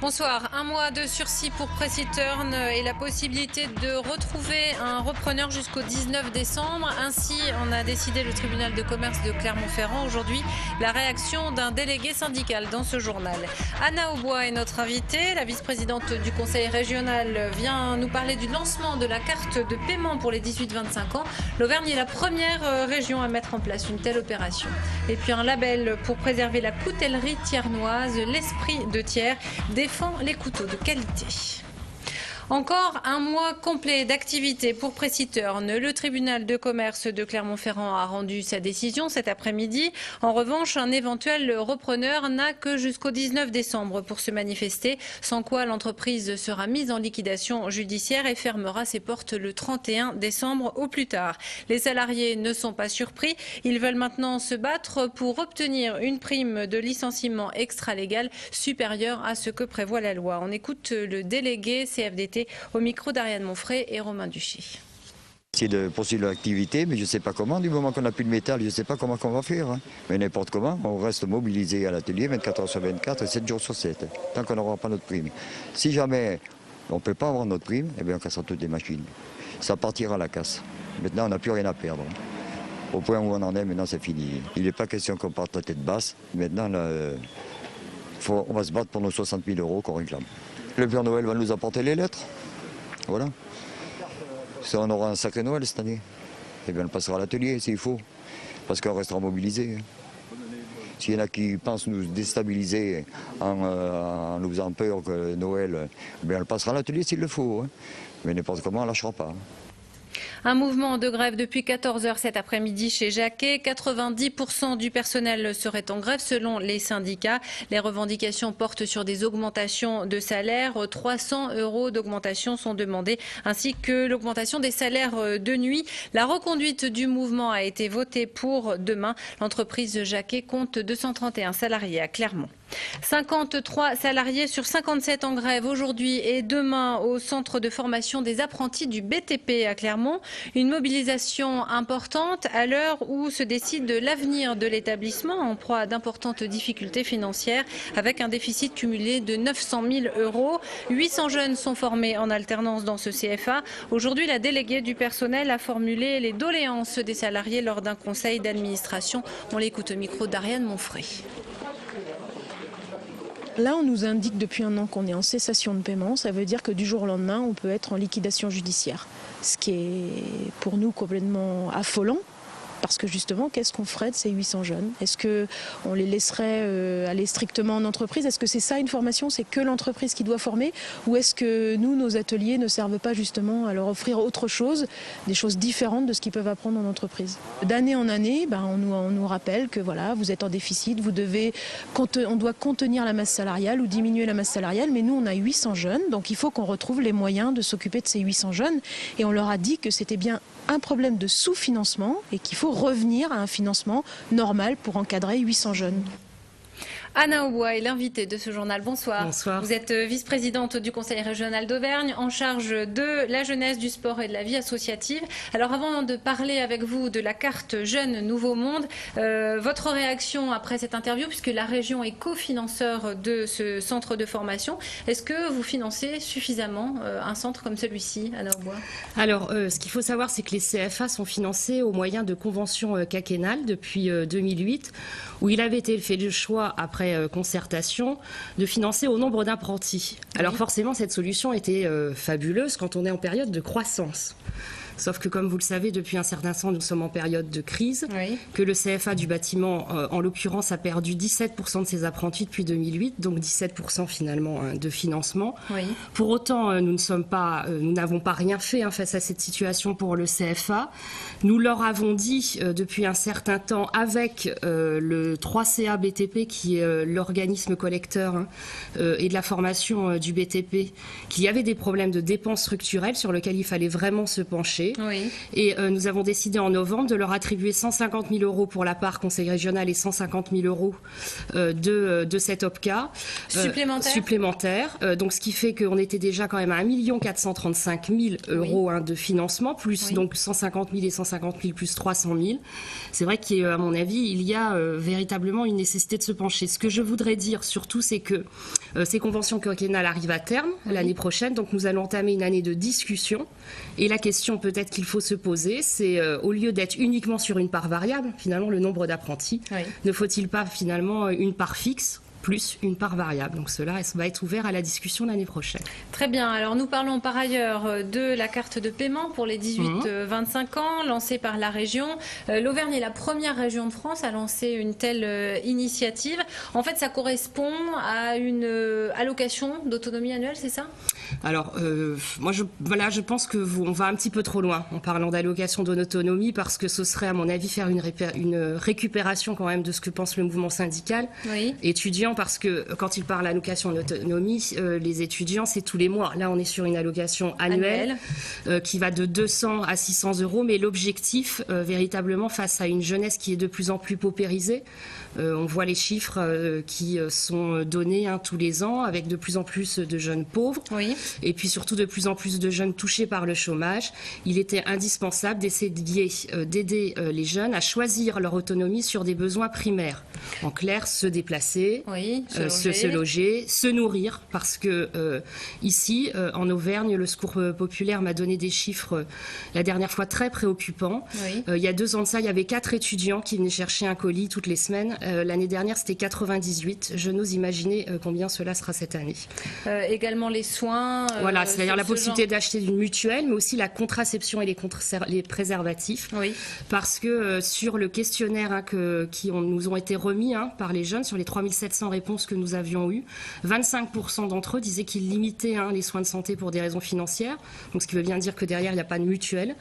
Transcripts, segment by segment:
Bonsoir. Un mois de sursis pour Pressy-Turn et la possibilité de retrouver un repreneur jusqu'au 19 décembre. Ainsi en a décidé le tribunal de commerce de Clermont-Ferrand. Aujourd'hui, la réaction d'un délégué syndical dans ce journal. Anna Aubois est notre invitée. La vice-présidente du conseil régional vient nous parler du lancement de la carte de paiement pour les 18-25 ans. L'Auvergne est la première région à mettre en place une telle opération. Et puis un label pour préserver la coutellerie thiernoise. L'esprit de Thiers défend les couteaux de qualité. Encore un mois complet d'activité pour Pressy-Turn. Le tribunal de commerce de Clermont-Ferrand a rendu sa décision cet après-midi. En revanche, un éventuel repreneur n'a que jusqu'au 19 décembre pour se manifester, sans quoi l'entreprise sera mise en liquidation judiciaire et fermera ses portes le 31 décembre au plus tard. Les salariés ne sont pas surpris. Ils veulent maintenant se battre pour obtenir une prime de licenciement extra-légale supérieure à ce que prévoit la loi. On écoute le délégué CFDT au micro d'Ariane Monfray et Romain Duché. Essayer de poursuivre l'activité, mais je ne sais pas comment. Du moment qu'on n'a plus de métal, je ne sais pas comment on va faire. Hein. Mais n'importe comment, on reste mobilisé à l'atelier 24 heures sur 24 et 7 jours sur 7, tant qu'on n'aura pas notre prime. Si jamais on ne peut pas avoir notre prime, eh bien on cassera toutes les machines. Ça partira à la casse. Maintenant, on n'a plus rien à perdre. Au point où on en est, maintenant c'est fini. Il n'est pas question qu'on parte la tête basse. Maintenant, on va se battre pour nos 60 000 € qu'on réclame. Le Père Noël va nous apporter les lettres. Voilà. Si on aura un sacré Noël cette année, eh bien on le passera à l'atelier s'il faut, parce qu'on restera mobilisé. S'il y en a qui pensent nous déstabiliser en nous faisant peur que Noël, eh bien on le passera à l'atelier s'il le faut. Hein. Mais n'importe comment, on ne lâchera pas. Un mouvement de grève depuis 14 h cet après-midi chez Jacquet. 90% du personnel serait en grève selon les syndicats. Les revendications portent sur des augmentations de salaire. 300 € d'augmentation sont demandés, ainsi que l'augmentation des salaires de nuit. La reconduite du mouvement a été votée pour demain. L'entreprise Jacquet compte 231 salariés à Clermont. 53 salariés sur 57 en grève aujourd'hui et demain au centre de formation des apprentis du BTP à Clermont. Une mobilisation importante à l'heure où se décide de l'avenir de l'établissement en proie à d'importantes difficultés financières avec un déficit cumulé de 900 000 €. 800 jeunes sont formés en alternance dans ce CFA. Aujourd'hui, la déléguée du personnel a formulé les doléances des salariés lors d'un conseil d'administration. On l'écoute au micro d'Ariane Monfray. Là, on nous indique depuis un an qu'on est en cessation de paiement. Ça veut dire que du jour au lendemain, on peut être en liquidation judiciaire. Ce qui est pour nous complètement affolant. Parce que justement, qu'est-ce qu'on ferait de ces 800 jeunes? Est-ce qu'on les laisserait aller strictement en entreprise? Est-ce que c'est ça une formation? C'est que l'entreprise qui doit former? Ou est-ce que nous, nos ateliers ne servent pas justement à leur offrir autre chose, des choses différentes de ce qu'ils peuvent apprendre en entreprise? D'année en année, on nous rappelle que voilà, vous êtes en déficit, on doit contenir la masse salariale ou diminuer la masse salariale, mais nous on a 800 jeunes, donc il faut qu'on retrouve les moyens de s'occuper de ces 800 jeunes. Et on leur a dit que c'était bien un problème de sous-financement et qu'il faut revenir à un financement normal pour encadrer 800 jeunes. Anna Aubois est l'invitée de ce journal. Bonsoir. Bonsoir. Vous êtes vice-présidente du conseil régional d'Auvergne, en charge de la jeunesse, du sport et de la vie associative. Alors avant de parler avec vous de la carte Jeune Nouveau Monde, votre réaction après cette interview, puisque la région est cofinanceur de ce centre de formation, est-ce que vous financez suffisamment un centre comme celui-ci, Anna Aubois? Alors, ce qu'il faut savoir, c'est que les CFA sont financés au moyen de conventions quinquennales depuis 2008, où il avait été fait le choix, après concertation, de financer au nombre d'apprentis. Alors forcément, cette solution était fabuleuse quand on est en période de croissance. Sauf que, comme vous le savez, depuis un certain temps, nous sommes en période de crise, que le CFA du bâtiment, en l'occurrence, a perdu 17% de ses apprentis depuis 2008, donc 17% finalement de financement. Pour autant, nous n'avons pas rien fait face à cette situation pour le CFA. Nous leur avons dit depuis un certain temps, avec le 3CA BTP, qui est l'organisme collecteur et de la formation du BTP, qu'il y avait des problèmes de dépenses structurelles sur lesquels il fallait vraiment se pencher. projet. Oui. Et nous avons décidé en novembre de leur attribuer 150 000 € pour la part conseil régional et 150 000 € de cet OPCA supplémentaire. Donc ce qui fait qu'on était déjà quand même à 1 435 000 € de financement, plus donc 150 000 et 150 000 plus 300 000. C'est vrai qu'à mon avis, il y a véritablement une nécessité de se pencher. Ce que je voudrais dire surtout, c'est que ces conventions quinquennales arrivent à terme l'année prochaine, donc nous allons entamer une année de discussion. Et la question peut-être qu'il faut se poser, c'est au lieu d'être uniquement sur une part variable, finalement le nombre d'apprentis, ne faut-il pas finalement une part fixe plus une part variable. Donc cela va être ouvert à la discussion l'année prochaine. Très bien. Alors nous parlons par ailleurs de la carte de paiement pour les 18-25 ans lancée par la région. L'Auvergne est la première région de France à lancer une telle initiative. En fait, ça correspond à une allocation d'autonomie annuelle, c'est ça ? Alors, moi, je pense qu'on va un petit peu trop loin en parlant d'allocation d'autonomie parce que ce serait, à mon avis, faire une récupération quand même de ce que pense le mouvement syndical étudiant, parce que quand il parle d'allocation d'autonomie, les étudiants, c'est tous les mois. Là, on est sur une allocation annuelle. Qui va de 200 à 600 €, mais l'objectif, véritablement, face à une jeunesse qui est de plus en plus paupérisée, on voit les chiffres qui sont donnés tous les ans, avec de plus en plus de jeunes pauvres, et puis surtout de plus en plus de jeunes touchés par le chômage. Il était indispensable d'aider les jeunes à choisir leur autonomie sur des besoins primaires. En clair, se déplacer, se loger, se nourrir, parce que ici, en Auvergne, le Secours populaire m'a donné des chiffres la dernière fois très préoccupants. Il y a 2 ans de ça, il y avait 4 étudiants qui venaient chercher un colis toutes les semaines. L'année dernière, c'était 98. Je n'ose imaginer combien cela sera cette année. Également les soins. Voilà, c'est-à-dire la possibilité d'acheter une mutuelle, mais aussi la contraception et les préservatifs. Parce que sur le questionnaire qui nous ont été remis par les jeunes, sur les 3700 réponses que nous avions eues, 25% d'entre eux disaient qu'ils limitaient les soins de santé pour des raisons financières. Donc, ce qui veut bien dire que derrière, il n'y a pas de mutuelle.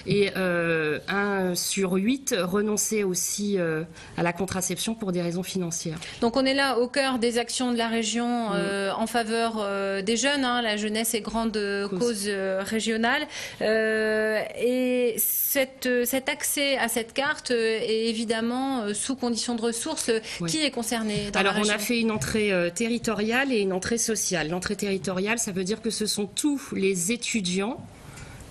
Et 1 sur 8 renonçait aussi à la contraception pour des raisons financières. Donc on est là au cœur des actions de la région en faveur des jeunes. La jeunesse est grande cause régionale. Et cet accès à cette carte est évidemment sous condition de ressources. Qui est concerné dans la région ? On a fait une entrée territoriale et une entrée sociale. L'entrée territoriale, ça veut dire que ce sont tous les étudiants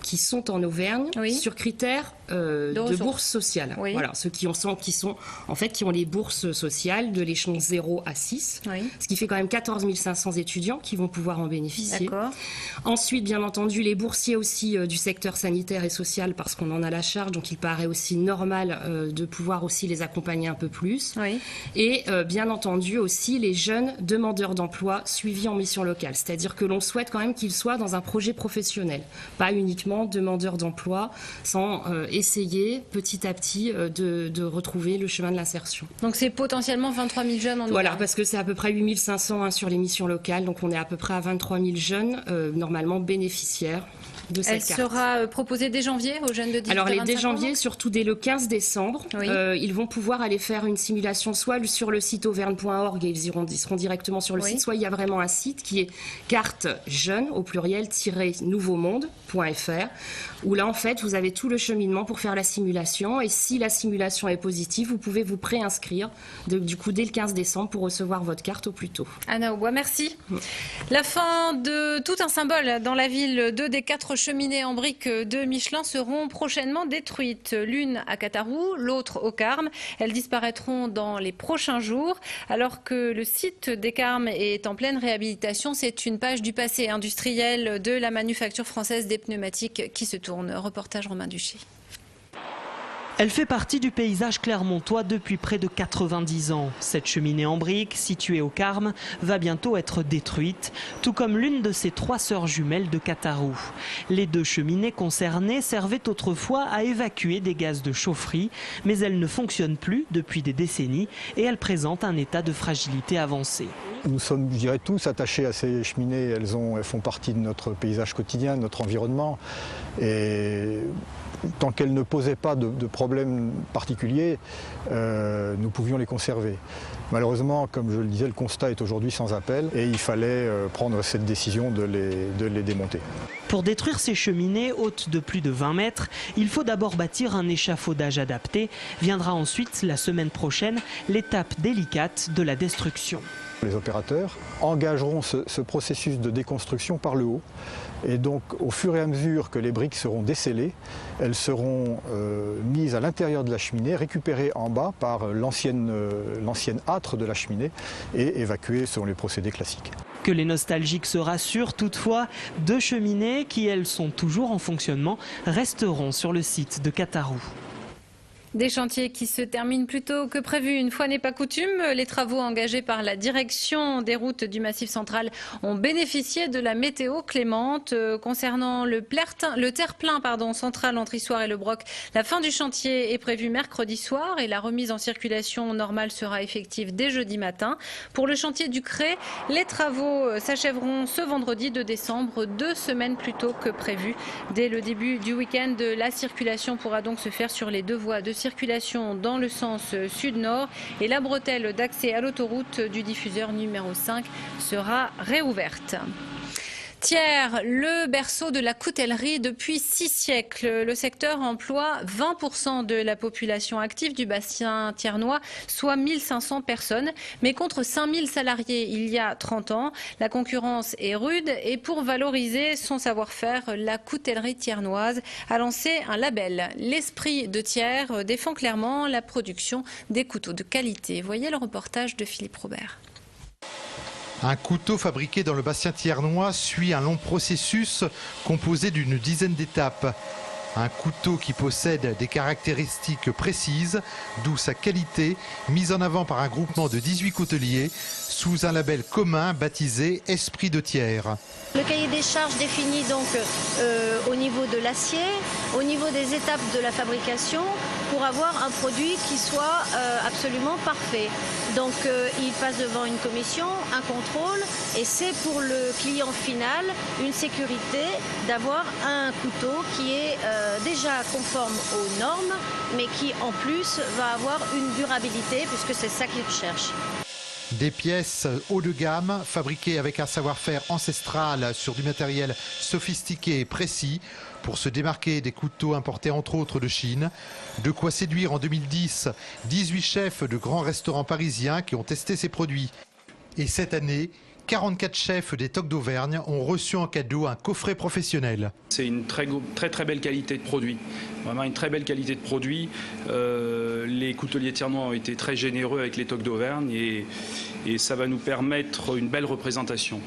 qui sont en Auvergne sur critères de bourse sociale. Voilà, ceux qui ont les bourses sociales de l'échelon 0 à 6, ce qui fait quand même 14 500 étudiants qui vont pouvoir en bénéficier. Ensuite, bien entendu, les boursiers aussi du secteur sanitaire et social, parce qu'on en a la charge, donc il paraît aussi normal de pouvoir aussi les accompagner un peu plus. Et bien entendu aussi les jeunes demandeurs d'emploi suivis en mission locale, c'est-à-dire que l'on souhaite quand même qu'ils soient dans un projet professionnel, pas uniquement demandeurs d'emploi, sans essayer petit à petit de retrouver le chemin de l'insertion. Donc c'est potentiellement 23 000 jeunes en Auvergne. Voilà, parce que c'est à peu près 8 500 sur les missions locales, donc on est à peu près à 23 000 jeunes normalement bénéficiaires de cette carte. Elle sera proposée dès janvier aux jeunes de 18 à 25 ans. Alors dès janvier, surtout dès le 15 décembre, ils vont pouvoir aller faire une simulation soit sur le site auvergne.org et ils seront directement sur le site, soit il y a vraiment un site qui est carte jeune au pluriel -nouveaumonde.fr où là en fait vous avez tout le cheminement pour faire la simulation, et si la simulation est positive, vous pouvez vous préinscrire du coup dès le 15 décembre pour recevoir votre carte au plus tôt. Anna Aubois, merci. La fin de tout un symbole dans la ville. 2 des 4 cheminées en briques de Michelin seront prochainement détruites. L'une à Catarou, l'autre au Carme. Elles disparaîtront dans les prochains jours. Alors que le site des Carmes est en pleine réhabilitation, c'est une page du passé industriel de la manufacture française des pneumatiques qui se tourne. Reportage Romain Duché. Elle fait partie du paysage clermontois depuis près de 90 ans. Cette cheminée en briques, située au Carme, va bientôt être détruite, tout comme l'une de ses 3 sœurs jumelles de Catarou. Les 2 cheminées concernées servaient autrefois à évacuer des gaz de chaufferie, mais elles ne fonctionnent plus depuis des décennies et elles présentent un état de fragilité avancée. Nous sommes, je dirais, tous attachés à ces cheminées. Elles font partie de notre paysage quotidien, de notre environnement. Et tant qu'elles ne posaient pas de problème particulier, nous pouvions les conserver. Malheureusement, comme je le disais, le constat est aujourd'hui sans appel et il fallait prendre cette décision de les démonter. Pour détruire ces cheminées hautes de plus de 20 mètres, il faut d'abord bâtir un échafaudage adapté. Viendra ensuite, la semaine prochaine, l'étape délicate de la destruction. Les opérateurs engageront ce processus de déconstruction par le haut. Et donc, au fur et à mesure que les briques seront décellées, elles seront mises à l'intérieur de la cheminée, récupérées en bas par l'ancienne âtre de la cheminée et évacuées selon les procédés classiques. Que les nostalgiques se rassurent toutefois, 2 cheminées qui, elles, sont toujours en fonctionnement, resteront sur le site de Catarou. Des chantiers qui se terminent plus tôt que prévu. Une fois n'est pas coutume, les travaux engagés par la direction des routes du Massif central ont bénéficié de la météo clémente. Concernant le terre-plein central entre Issoire et Le Broc, la fin du chantier est prévue mercredi soir et la remise en circulation normale sera effective dès jeudi matin. Pour le chantier du Cré, les travaux s'achèveront ce vendredi 2 décembre, 2 semaines plus tôt que prévu. Dès le début du week-end, la circulation pourra donc se faire sur les 2 voies de circulation dans le sens sud-nord et la bretelle d'accès à l'autoroute du diffuseur numéro 5 sera réouverte. Thiers, le berceau de la coutellerie depuis 6 siècles. Le secteur emploie 20% de la population active du bassin thiernois, soit 1500 personnes, mais contre 5000 salariés il y a 30 ans. La concurrence est rude et pour valoriser son savoir-faire, la coutellerie thiernoise a lancé un label. L'esprit de Thiers défend clairement la production des couteaux de qualité. Voyez le reportage de Philippe Robert. Un couteau fabriqué dans le bassin thiernois suit un long processus composé d'une dizaine d'étapes. Un couteau qui possède des caractéristiques précises, d'où sa qualité, mise en avant par un groupement de 18 couteliers sous un label commun baptisé Esprit de Thiers. Le cahier des charges définit donc au niveau de l'acier, au niveau des étapes de la fabrication, pour avoir un produit qui soit absolument parfait. Donc il passe devant une commission, un contrôle, et c'est pour le client final une sécurité d'avoir un couteau qui est déjà conforme aux normes, mais qui en plus va avoir une durabilité, puisque c'est ça qu'il cherche. Des pièces haut de gamme, fabriquées avec un savoir-faire ancestral sur du matériel sophistiqué et précis pour se démarquer des couteaux importés entre autres de Chine. De quoi séduire en 2010 18 chefs de grands restaurants parisiens qui ont testé ces produits. Et cette année, 44 chefs des Toques d'Auvergne ont reçu en cadeau un coffret professionnel. C'est une très belle qualité de produit, vraiment une très belle qualité de produit. Les couteliers thiernois ont été très généreux avec les Toques d'Auvergne et ça va nous permettre une belle représentation.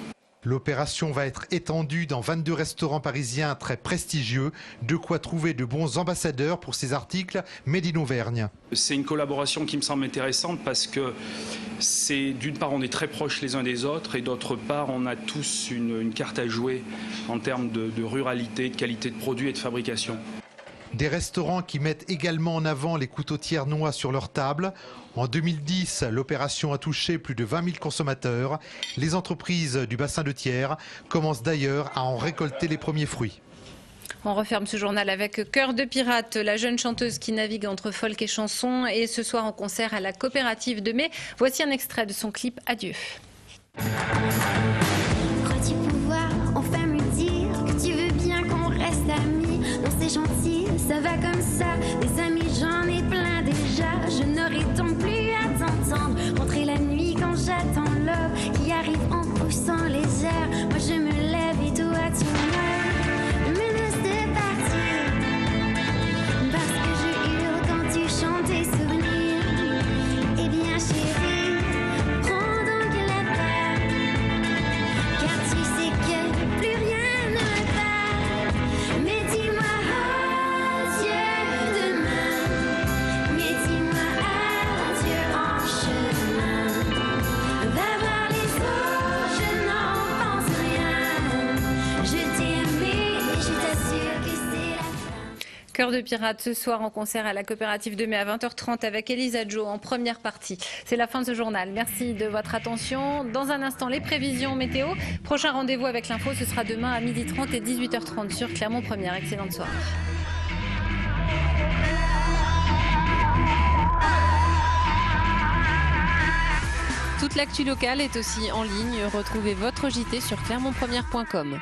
L'opération va être étendue dans 22 restaurants parisiens très prestigieux, de quoi trouver de bons ambassadeurs pour ces articles made in Auvergne. C'est une collaboration qui me semble intéressante parce que d'une part on est très proches les uns des autres et d'autre part on a tous une carte à jouer en termes de ruralité, de qualité de produit et de fabrication. Des restaurants qui mettent également en avant les couteaux thiernois sur leur table. En 2010, l'opération a touché plus de 20 000 consommateurs. Les entreprises du bassin de Thiers commencent d'ailleurs à en récolter les premiers fruits. On referme ce journal avec Cœur de pirate, la jeune chanteuse qui navigue entre folk et chanson, et ce soir en concert à la coopérative de Mai. Voici un extrait de son clip Adieu. Crois-tu pouvoir enfin me dire que tu veux bien qu'on reste amis? Non, c'est gentil, ça va comme ça. Des amis, j'en ai plein déjà. Je n'aurai donc plus à t'entendre rentrer la nuit quand j'attends l'aube qui arrive en poussant les airs. Moi je me lève et toi tu meurs. Menace de partir parce que je hurle quand tu chantes tes souvenirs. Eh bien chérie, prends donc la part, car tu sais que plus rien ne va. Mais dis-moi adieu demain, mais dis-moi adieu en chemin. Va voir les autres, je n'en pense rien. Je t'ai aimé et je t'assure que c'est la fin. Cœur de pirate ce soir en concert à la coopérative de Mai à 20h30 avec Elisa Jo en première partie. C'est la fin de ce journal. Merci de votre attention. Dans un instant, les prévisions météo. Prochain rendez-vous avec l'info, ce sera demain à 12h30 et 18h30 sur Clermont Première. Excellente soirée. Toute l'actu locale est aussi en ligne. Retrouvez votre JT sur clermontpremière.com.